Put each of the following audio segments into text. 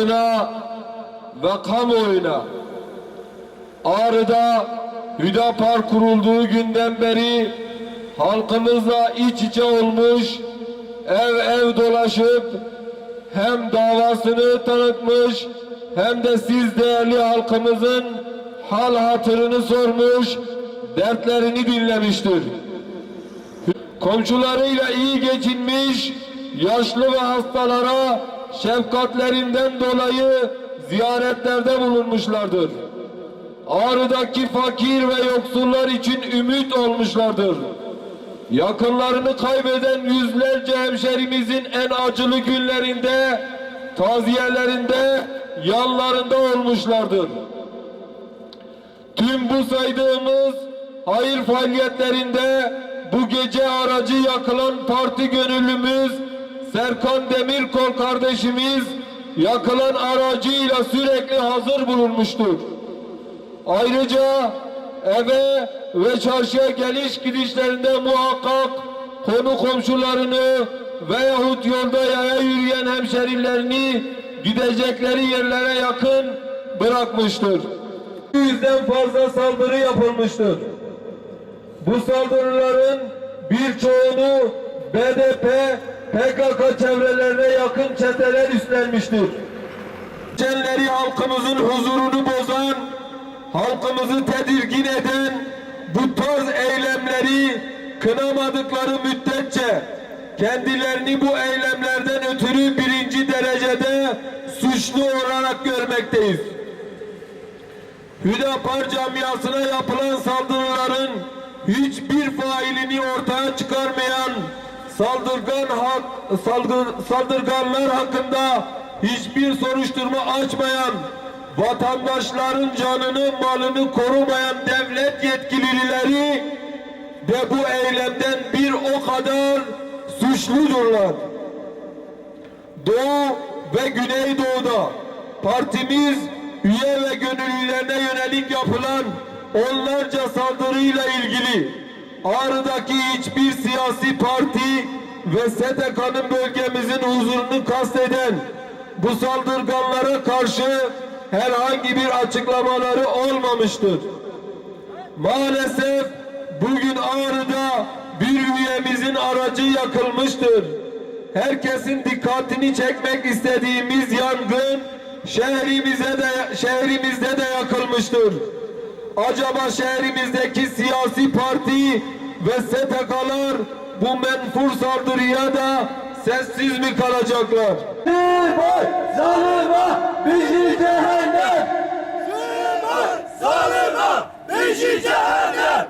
basına ve kamuoyuna Ağrı'da Hüdapar kurulduğu günden beri halkımızla iç içe olmuş, ev ev dolaşıp hem davasını tanıtmış hem de siz değerli halkımızın hal hatırını sormuş, dertlerini dinlemiştir. Komşularıyla iyi geçinmiş, yaşlı ve hastalara şefkatlerinden dolayı ziyaretlerde bulunmuşlardır. Ağrı'daki fakir ve yoksullar için ümit olmuşlardır. Yakınlarını kaybeden yüzlerce hemşerimizin en acılı günlerinde, taziyelerinde, yanlarında olmuşlardır. Tüm bu saydığımız hayır faaliyetlerinde bu gece aracı yakılan parti gönüllümüz Serkan Demirkol kardeşimiz yakılan aracıyla sürekli hazır bulunmuştur. Ayrıca eve ve çarşıya geliş gidişlerinde muhakkak konu komşularını veyahut yolda yaya yürüyen hemşerilerini gidecekleri yerlere yakın bırakmıştır. 100'den fazla saldırı yapılmıştır. Bu saldırıların birçoğunu BDP, PKK çevrelerine yakın çeteler üstlenmiştir. Geçenleri halkımızın huzurunu bozan, halkımızı tedirgin eden bu tarz eylemleri kınamadıkları müddetçe kendilerini bu eylemlerden ötürü birinci derecede suçlu olarak görmekteyiz. Hüdapar camiasına yapılan saldırıların hiçbir failini ortaya çıkarmayan saldırganlar hakkında hiçbir soruşturma açmayan, vatandaşların canını, malını korumayan devlet yetkilileri de bu eylemden bir o kadar suçludurlar. Doğu ve Güneydoğu'da partimiz üye ve gönüllülerine yönelik yapılan onlarca saldırıyla ilgili Ağrı'daki hiçbir siyasi parti ve STK'nın bölgemizin huzurunu kasteden bu saldırganlara karşı herhangi bir açıklamaları olmamıştır. Maalesef bugün Ağrı'da bir üyemizin aracı yakılmıştır. Herkesin dikkatini çekmek istediğimiz yangın şehrimizde de yakılmıştır. Acaba şehrimizdeki siyasi parti ve STK'lar bu menfur saldırıya da sessiz mi kalacaklar? Zülmü zalime bizi cehennem! Zülmü zalime bizi cehennem!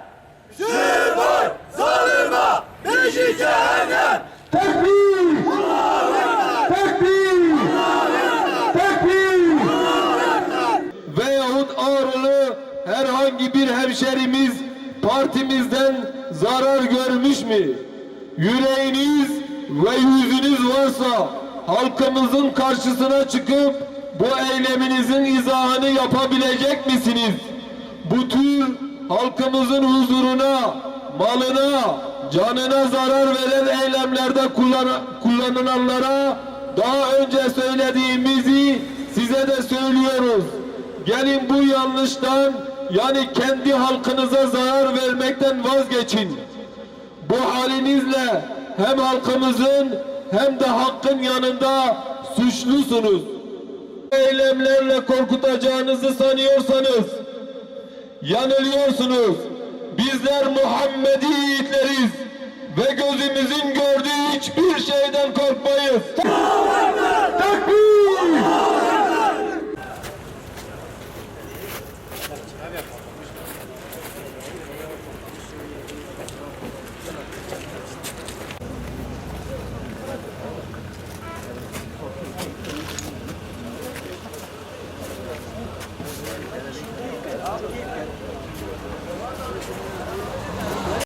Zülmü zalime bizi cehennem! Tekbir! Tekbir! Tekbir! Veyahut Ağrılı herhangi bir hemşerimiz partimizden zarar görmüş mü? Yüreğiniz ve yüzünüz varsa halkımızın karşısına çıkıp bu eyleminizin izahını yapabilecek misiniz? Bu tür halkımızın huzuruna, malına, canına zarar veren eylemlerde kullanılanlara daha önce söylediğimizi size de söylüyoruz. Gelin bu yanlıştan, yani kendi halkınıza zarar vermekten vazgeçin. Bu halinizle hem halkımızın hem de hakkın yanında suçlusunuz. Eylemlerle korkutacağınızı sanıyorsanız yanılıyorsunuz. Bizler Muhammedi yiğitleriz ve gözümüzün gördüğü hiçbir şeyden korkmayız.